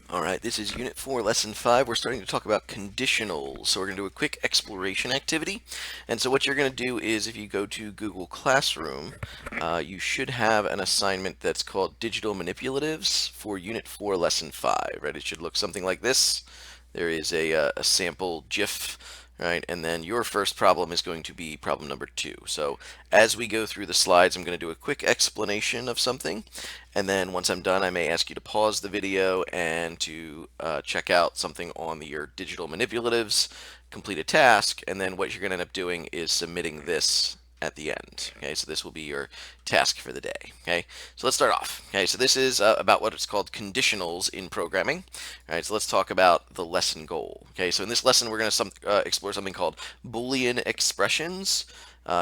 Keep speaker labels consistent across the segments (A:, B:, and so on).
A: All right, this is Unit 4, Lesson 5. We're starting to talk about conditionals. So we're going to do a quick exploration activity. And so what you're going to do is if you go to Google Classroom, you should have an assignment that's called Digital Manipulatives for Unit 4, Lesson 5, right? It should look something like this. There is a sample GIF, right? And then your first problem is going to be problem number 2. So as we go through the slides, I'm going to do a quick explanation of something. And then once I'm done, I may ask you to pause the video and to check out something on your digital manipulatives, complete a task, and then what you're going to end up doing is submitting this at the end. Okay, so this will be your task for the day. Okay, so let's start off. Okay, so this is about what is called conditionals in programming. All right, so let's talk about the lesson goal. Okay, so in this lesson, we're going to explore something called Boolean expressions,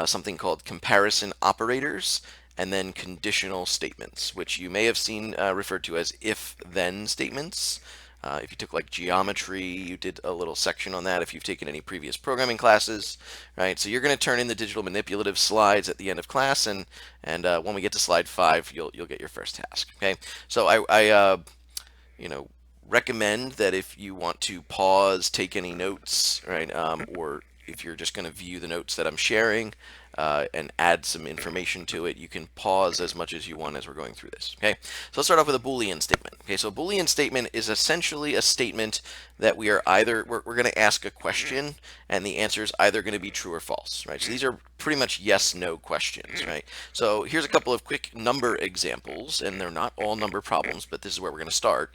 A: something called comparison operators, and then conditional statements, which you may have seen referred to as if-then statements. If you took like geometry, you did a little section on that if you've taken any previous programming classes, right? So you're going to turn in the digital manipulative slides at the end of class, and when we get to slide 5, you'll get your first task. Okay, so I you know recommend that if you want to pause, take any notes, right, or if you're just going to view the notes that I'm sharing and add some information to it, you can pause as much as you want as we're going through this. Okay, so let's start off with a Boolean statement. Okay, so a Boolean statement is essentially a statement that we are either we're going to ask a question and the answer is either going to be true or false, right? So these are pretty much yes/no questions, right? So here's a couple of quick number examples, and they're not all number problems, but this is where we're going to start.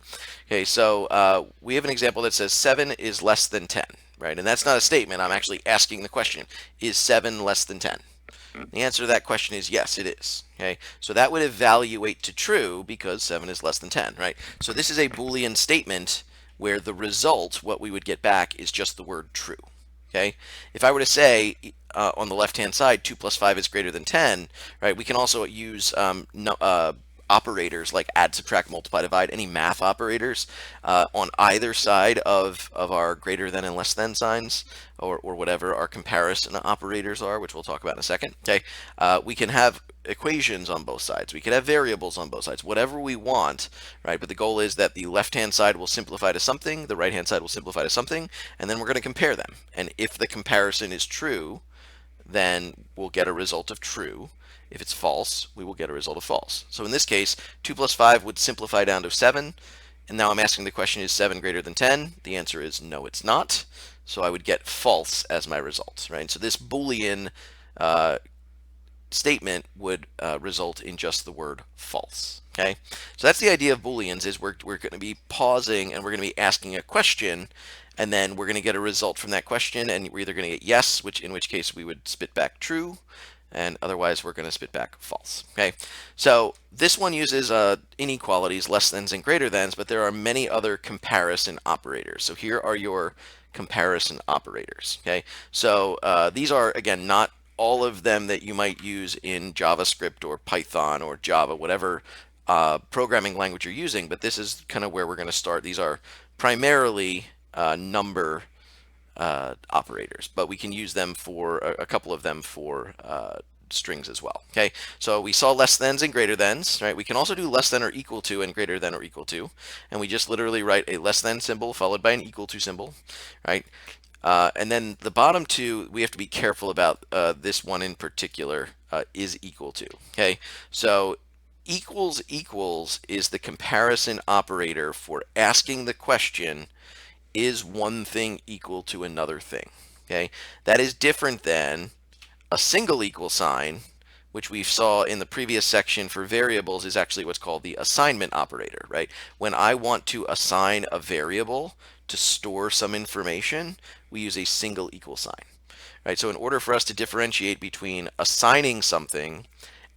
A: Okay, so we have an example that says 7 is less than 10, right? And that's not a statement. I'm actually asking the question, is 7 less than 10? The answer to that question is yes, it is. Okay, so that would evaluate to true because 7 is less than 10, right? So this is a Boolean statement where the result, what we would get back, is just the word true. Okay, if I were to say on the left-hand side 2 plus 5 is greater than 10, right? We can also use operators like add, subtract, multiply, divide, any math operators on either side of our greater than and less than signs, or whatever our comparison operators are, which we'll talk about in a second. Okay, we can have equations on both sides. We could have variables on both sides, whatever we want, right? But the goal is that the left-hand side will simplify to something, the right-hand side will simplify to something, and then we're going to compare them. And if the comparison is true, then we'll get a result of true. If it's false, we will get a result of false. So in this case, 2 plus 5 would simplify down to 7. And now I'm asking the question, is 7 greater than 10? The answer is no, it's not. So I would get false as my result, right? So this Boolean statement would result in just the word false. Okay, so that's the idea of Booleans, is we're going to be pausing and we're going to be asking a question, and then we're going to get a result from that question, and we're either going to get yes, in which case we would spit back true, and otherwise we're going to spit back false. Okay, so this one uses inequalities, less thans and greater thans, but there are many other comparison operators. So here are your comparison operators. Okay, so these are, again, not all of them that you might use in JavaScript or Python or Java, whatever programming language you're using, but this is kind of where we're going to start. These are primarily number operators, but we can use them for a couple of them for strings as well. Okay, so we saw less thans and greater thans, right? We can also do less than or equal to and greater than or equal to, and we just literally write a less than symbol followed by an equal to symbol, right? And then the bottom two, we have to be careful about. This one in particular is equal to. Okay, so equals equals is the comparison operator for asking the question, is one thing equal to another thing? Okay, that is different than a single equal sign, which we saw in the previous section for variables, is actually what's called the assignment operator, right? When I want to assign a variable to store some information, we use a single equal sign, right? So in order for us to differentiate between assigning something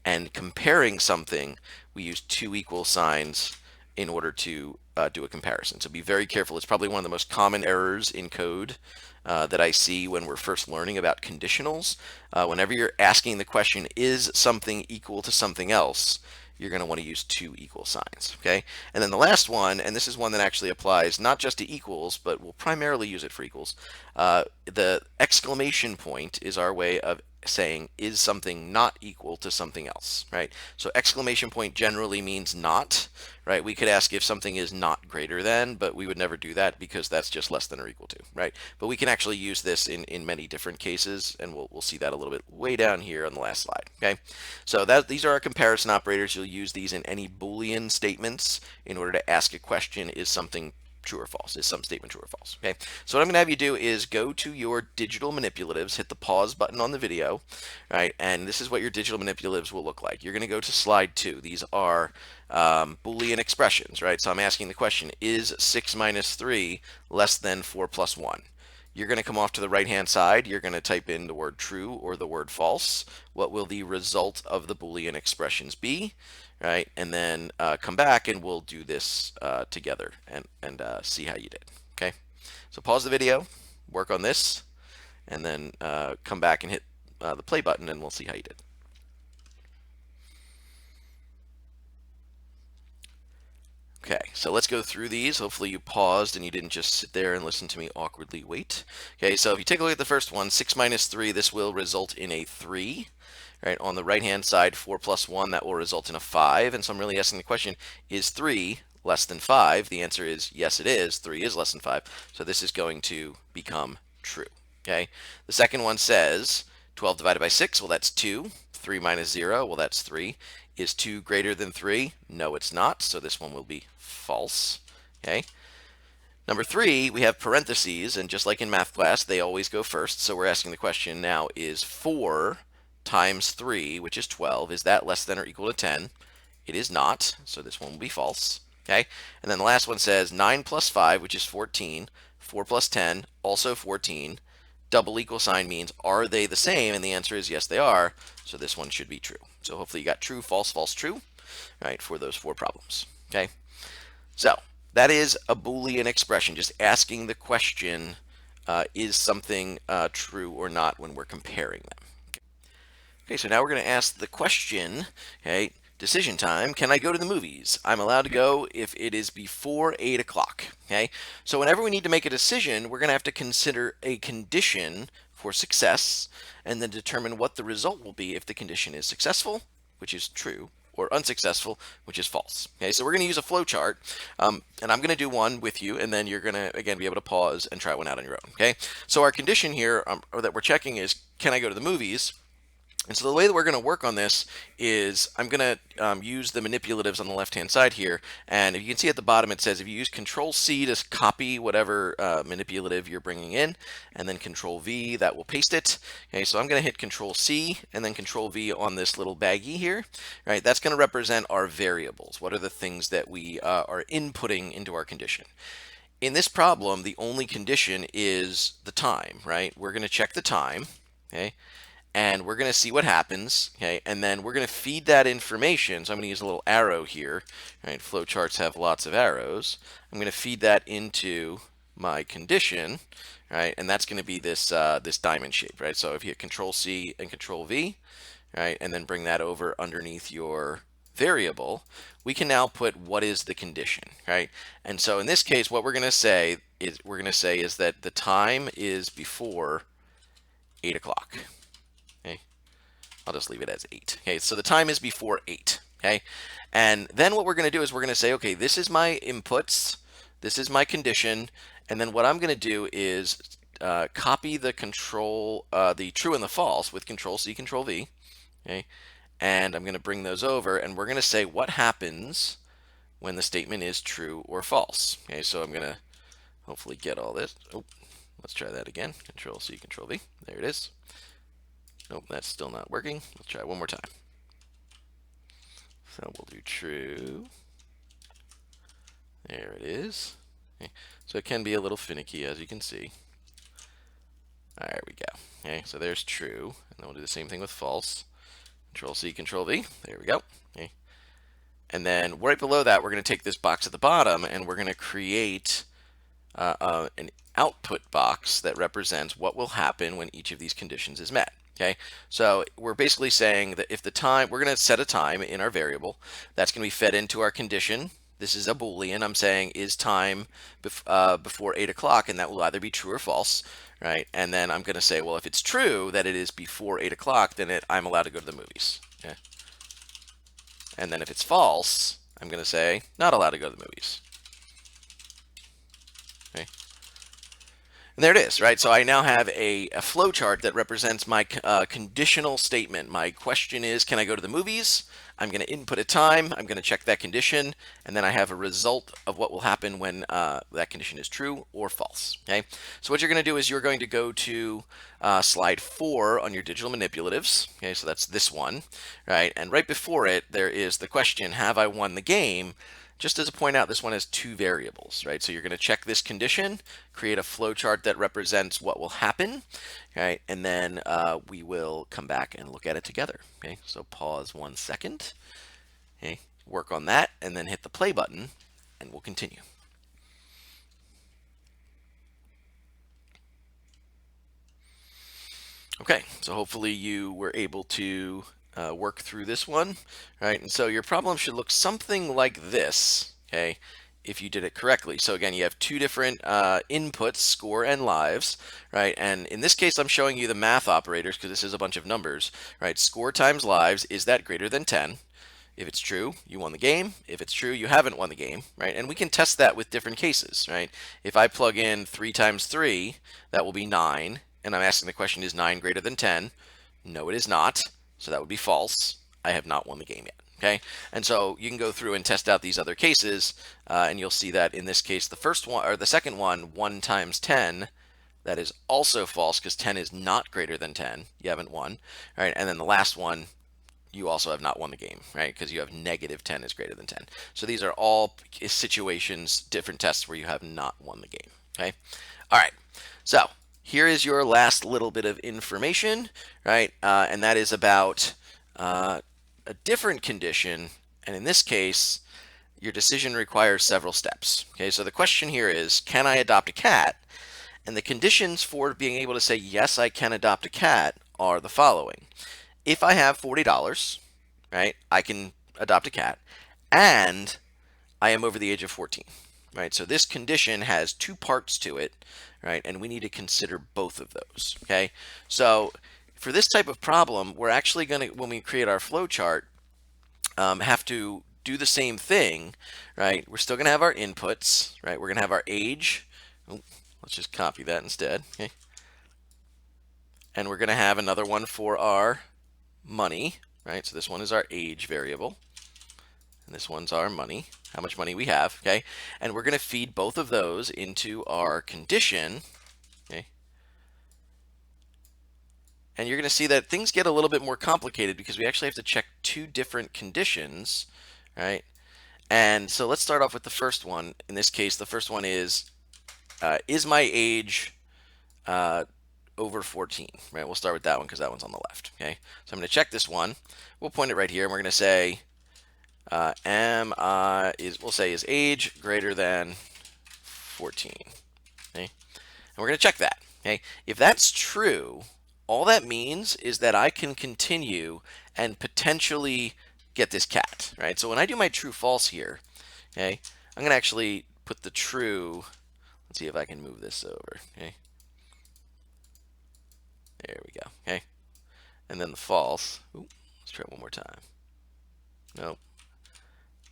A: and comparing something, we use two equal signs in order to do a comparison. So be very careful. It's probably one of the most common errors in code that I see when we're first learning about conditionals. Whenever you're asking the question, is something equal to something else, you're going to want to use two equal signs. Okay, and then the last one, and this is one that actually applies not just to equals, but we'll primarily use it for equals. The exclamation point is our way of saying is something not equal to something else, right? So exclamation point generally means not, right? We could ask if something is not greater than, but we would never do that because that's just less than or equal to, right? But we can actually use this in many different cases, and we'll see that a little bit way down here on the last slide, okay? So these are our comparison operators. You'll use these in any Boolean statements in order to ask a question, is something true or false? Is some statement true or false? Okay. So what I'm going to have you do is go to your digital manipulatives, hit the pause button on the video, right? And this is what your digital manipulatives will look like. You're going to go to slide 2. These are Boolean expressions, right? So I'm asking the question, is 6 minus 3 less than 4 plus 1? You're going to come off to the right-hand side. You're going to type in the word true or the word false. What will the result of the Boolean expressions be? Right, and then come back and we'll do this together and see how you did. Okay, so pause the video, work on this, and then come back and hit the play button and we'll see how you did. Okay, so let's go through these. Hopefully you paused and you didn't just sit there and listen to me awkwardly wait. Okay, so if you take a look at the first one, 6 minus 3, this will result in a 3. Right, on the right hand side, 4 plus 1, that will result in a 5. And so I'm really asking the question, is 3 less than 5? The answer is yes, it is. 3 is less than 5. So this is going to become true. Okay. The second one says 12 divided by 6. Well, that's 2. 3 minus 0. Well, that's 3. Is 2 greater than 3? No, it's not. So this one will be false. Okay. Number 3, we have parentheses, and just like in math class, they always go first. So we're asking the question now, is 4 times 3, which is 12, is that less than or equal to 10? It is not, so this one will be false. Okay, and then the last one says 9 plus 5, which is 14, 4 plus 10, also 14. Double equal sign means are they the same? And the answer is yes, they are, so this one should be true. So hopefully you got true, false, false, true, right, for those 4 problems. Okay, so that is a Boolean expression, just asking the question, is something true or not when we're comparing them. Okay, so now we're going to ask the question, okay, decision time, can I go to the movies? I'm allowed to go if it is before 8 o'clock, okay? So whenever we need to make a decision, we're going to have to consider a condition for success and then determine what the result will be if the condition is successful, which is true, or unsuccessful, which is false. Okay, so we're going to use a flow chart, and I'm going to do one with you, and then you're going to, again, be able to pause and try one out on your own, okay? So our condition here, or that we're checking is, can I go to the movies? And so the way that we're going to work on this is I'm going to use the manipulatives on the left-hand side here. And if you can see at the bottom, it says if you use Control-C to copy whatever manipulative you're bringing in, and then Control-V, that will paste it. Okay, so I'm going to hit Control-C and then Control-V on this little baggie here. Right, that's going to represent our variables. What are the things that we are inputting into our condition? In this problem, the only condition is the time, right? We're going to check the time, okay? And we're going to see what happens, okay? And then we're going to feed that information. So I'm going to use a little arrow here, right? Flowcharts have lots of arrows. I'm going to feed that into my condition, right? And that's going to be this this diamond shape, right? So if you hit Control-C and Control-V, right, and then bring that over underneath your variable, we can now put what is the condition, right? And so in this case, what we're going to say is that the time is before 8 o'clock. Okay, I'll just leave it as 8. Okay, so the time is before 8. Okay, and then what we're going to do is we're going to say, okay, this is my inputs, this is my condition, and then what I'm going to do is copy the the true and the false with Control-C, Control-V. Okay, and I'm going to bring those over, and we're going to say what happens when the statement is true or false. Okay, so I'm going to hopefully get all this. Oh, let's try that again. Control-C, Control-V. There it is. Nope, that's still not working. Let's try one more time. So we'll do true. There it is. Okay. So it can be a little finicky, as you can see. There we go. Okay, so there's true. And then we'll do the same thing with false. Control-C, Control-V. There we go. Okay. And then right below that, we're going to take this box at the bottom, and we're going to create an output box that represents what will happen when each of these conditions is met. Okay, so we're basically saying that if the time, we're going to set a time in our variable that's going to be fed into our condition. this is a Boolean. I'm saying is time before 8 o'clock, and that will either be true or false, right? And then I'm going to say, well, if it's true that it is before 8 o'clock, then I'm allowed to go to the movies. Okay? And then if it's false, I'm going to say not allowed to go to the movies. Okay? And there it is, right? So I now have a flow chart that represents my conditional statement. My question is, can I go to the movies? I'm going to input a time. I'm going to check that condition. And then I have a result of what will happen when that condition is true or false. Okay. So what you're going to do is you're going to go to slide 4 on your digital manipulatives. Okay. So that's this one, right? And right before it, there is the question, have I won the game? Just as a point out, this one has 2 variables, right? So you're going to check this condition, create a flow chart that represents what will happen, right? And then we will come back and look at it together, okay? So pause 1 second, okay? Work on that, and then hit the play button, and we'll continue. Okay, so hopefully you were able to work through this one, right? And so your problem should look something like this, okay, if you did it correctly. So again, you have 2 different inputs, score and lives, right? And in this case, I'm showing you the math operators because this is a bunch of numbers, right? Score times lives, is that greater than 10? If it's true, you won the game. If it's true, you haven't won the game, right? And we can test that with different cases, right? If I plug in 3 times 3, that will be 9. And I'm asking the question, is 9 greater than 10? No, it is not. So that would be false. I have not won the game yet. Okay, and so you can go through and test out these other cases, and you'll see that in this case, the first one or the second one, 1 times 10, that is also false because 10 is not greater than 10. You haven't won, right? And then the last one, you also have not won the game, right? Because you have negative 10 is greater than 10. So these are all situations, different tests where you have not won the game. Okay, all right. So here is your last little bit of information, right? And that is about a different condition, and in this case, your decision requires several steps. Okay, so the question here is, can I adopt a cat? And the conditions for being able to say, yes, I can adopt a cat are the following. If I have $40, right, I can adopt a cat, and I am over the age of 14, right? So this condition has 2 parts to it, right? And we need to consider both of those, okay? So for this type of problem, we're actually going to, when we create our flow chart, have to do the same thing, right? We're still going to have our inputs, right? We're going to have our age. Oh, let's just copy that instead, okay? And we're going to have another one for our money, right? So this one is our age variable, and this one's our money, how much money we have, okay? And we're going to feed both of those into our condition, okay? And you're going to see that things get a little bit more complicated because we actually have to check 2 different conditions, right? And so let's start off with the first one. In this case, the first one is my age over 14, right? We'll start with that one because that one's on the left, okay? So I'm going to check this one. We'll point it right here, and we're going to say, we'll say is age greater than 14, okay? And we're going to check that, okay? If that's true, all that means is that I can continue and potentially get this cat, right? So when I do my true false here, okay, I'm going to actually put the true, let's see if I can move this over, okay? There we go, okay? And then the false, ooh, let's try it one more time. Nope.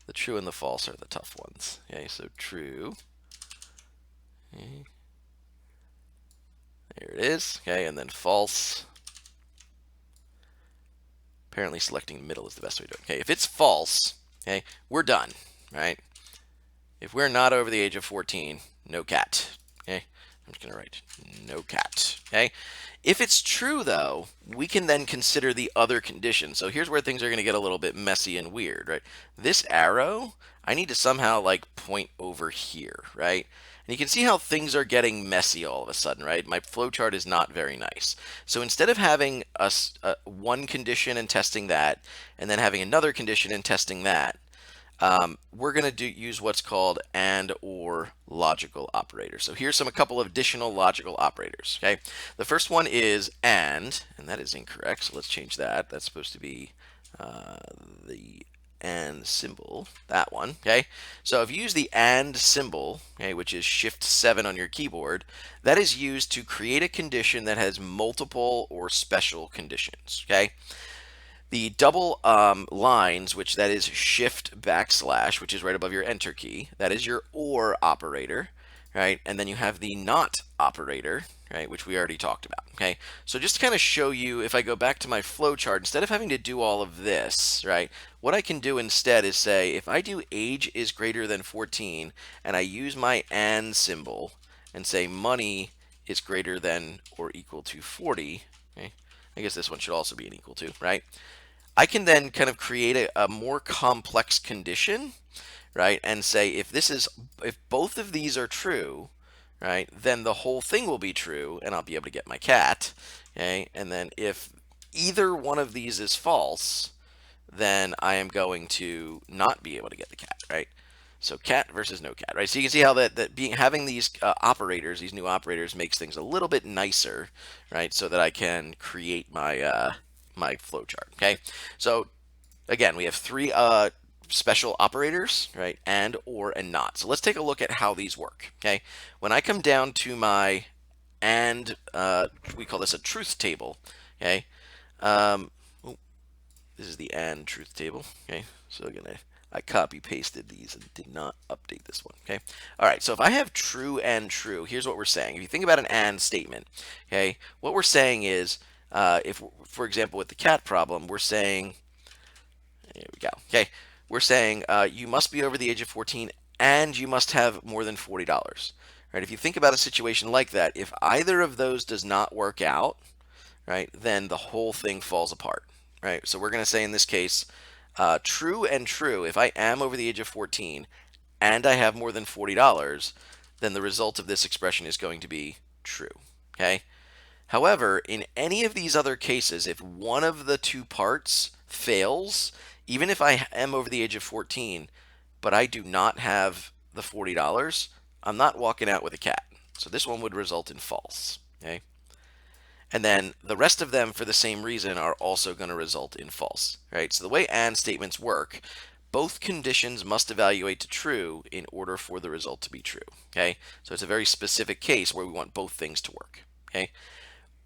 A: The true and the false are the tough ones, okay? So true, okay. There it is, okay, and then false. Apparently selecting middle is the best way to do it. Okay, if it's false, okay, we're done, right? If we're not over the age of 14, no cat, okay? I'm just going to write no cat, okay? If it's true, though, we can then consider the other condition. So here's where things are going to get a little bit messy and weird, right? This arrow, I need to somehow like point over here, right? And you can see how things are getting messy all of a sudden, right? My flowchart is not very nice. So instead of having one condition and testing that, and then having another condition and testing that, we're going to use what's called and or logical operators. So here's a couple of additional logical operators. Okay, the first one is and that is incorrect. So let's change that. That's supposed to be the and symbol, that one, okay? So if you use the and symbol, okay, which is Shift 7 on your keyboard, that is used to create a condition that has multiple or special conditions, okay? The double lines, which that is Shift backslash, which is right above your Enter key, that is your OR operator, right? And then you have the not operator, right, which we already talked about, okay? So just to kind of show you, if I go back to my flow chart, instead of having to do all of this, right, what I can do instead is say, if I do age is greater than 14, and I use my and symbol, and say money is greater than or equal to 40, okay? I guess this one should also be an equal to, right? I can then kind of create a more complex condition, right? And say if both of these are true, right, then the whole thing will be true and I'll be able to get my cat, okay? And then if either one of these is false, then I am going to not be able to get the cat, right? So cat versus no cat, right? So you can see how having these operators, these new operators, makes things a little bit nicer, right? So that I can create my my flowchart. Okay, so again, we have three special operators, right? And, or, and not. So let's take a look at how these work. Okay, when I come down to my and, we call this a truth table. Okay, um, this is the and truth table. Okay, so again, I copy pasted these and did not update this one. Okay, all right, so if I have true and true, here's what we're saying. If you think about an and statement, okay, what we're saying is, if, for example, with the cat problem, we're saying, here we go. Okay, we're saying you must be over the age of 14 and you must have more than $40. Right? If you think about a situation like that, if either of those does not work out, right, then the whole thing falls apart. Right? So we're going to say in this case, true and true. If I am over the age of 14 and I have more than $40, then the result of this expression is going to be true. Okay. However, in any of these other cases, if one of the two parts fails, even if I am over the age of 14, but I do not have the $40, I'm not walking out with a cat. So this one would result in false. Okay. And then the rest of them, for the same reason, are also going to result in false. Right. So the way and statements work, both conditions must evaluate to true in order for the result to be true. Okay. So it's a very specific case where we want both things to work. Okay.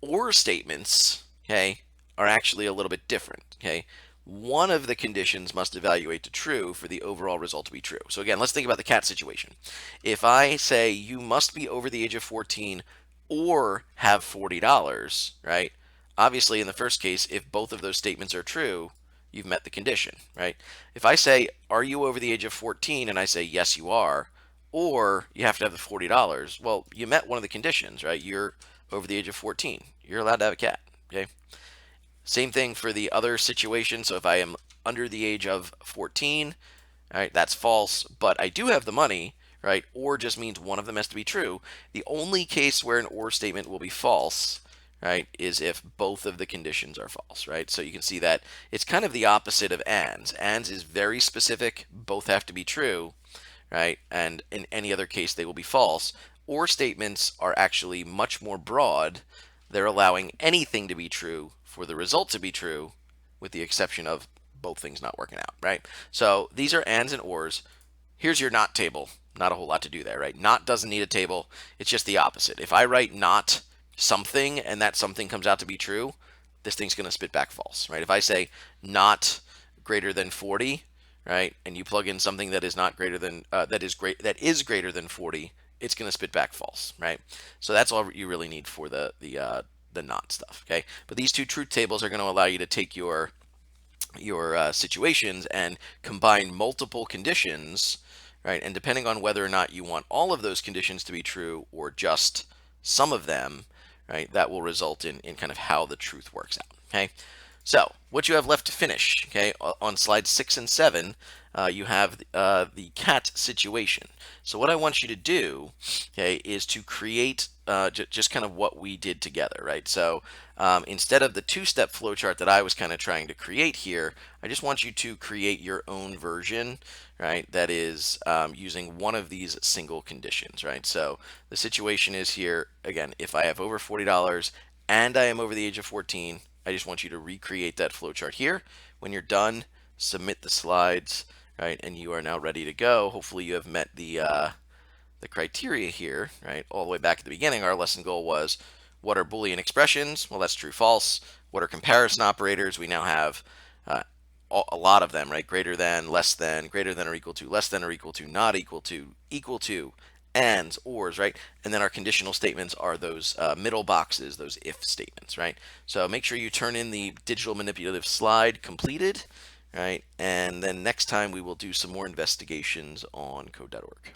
A: Or statements, okay, are actually a little bit different. Okay, one of the conditions must evaluate to true for the overall result to be true. So again, let's think about the cat situation. If I say you must be over the age of 14 or have $40, right? Obviously, in the first case, if both of those statements are true, you've met the condition, right? If I say, are you over the age of 14? And I say, yes, you are, or you have to have the $40, well, you met one of the conditions, right? You're over the age of 14. You're allowed to have a cat, okay? Same thing for the other situation. So if I am under the age of 14, all right, that's false, but I do have the money, right? Or just means one of them has to be true. The only case where an or statement will be false, right, is if both of the conditions are false, right? So you can see that it's kind of the opposite of ands. Ands is very specific, both have to be true, right? And in any other case, they will be false. Or statements are actually much more broad. They're allowing anything to be true for the result to be true, with the exception of both things not working out, right? So these are ands and ors. Here's your not table. Not a whole lot to do there, right? Not doesn't need a table. It's just the opposite. If I write not something and that something comes out to be true, this thing's going to spit back false, right? If I say not greater than 40, right, and you plug in something that is not greater than that is greater than 40, it's going to spit back false, right? So that's all you really need for the not stuff, okay? But these two truth tables are going to allow you to take your situations and combine multiple conditions, right? And depending on whether or not you want all of those conditions to be true or just some of them, right, that will result in kind of how the truth works out, okay? So what you have left to finish, okay, on slides 6 and 7, you have the cat situation. So what I want you to do, okay, is to create just kind of what we did together, right? So instead of the two-step flowchart that I was kind of trying to create here, I just want you to create your own version, right? That is using one of these single conditions, right? So the situation is here, again, if I have over $40 and I am over the age of 14, I just want you to recreate that flowchart here. When you're done, submit the slides, right? And you are now ready to go. Hopefully you have met the criteria here, right? All the way back at the beginning, our lesson goal was, what are Boolean expressions? Well, that's true, false. What are comparison operators? We now have uh, a lot of them, right? Greater than, less than, greater than or equal to, less than or equal to, not equal to, ands, ors, right? And then our conditional statements are those middle boxes, those if statements, right? So make sure you turn in the digital manipulative slide completed, right? And then next time we will do some more investigations on code.org.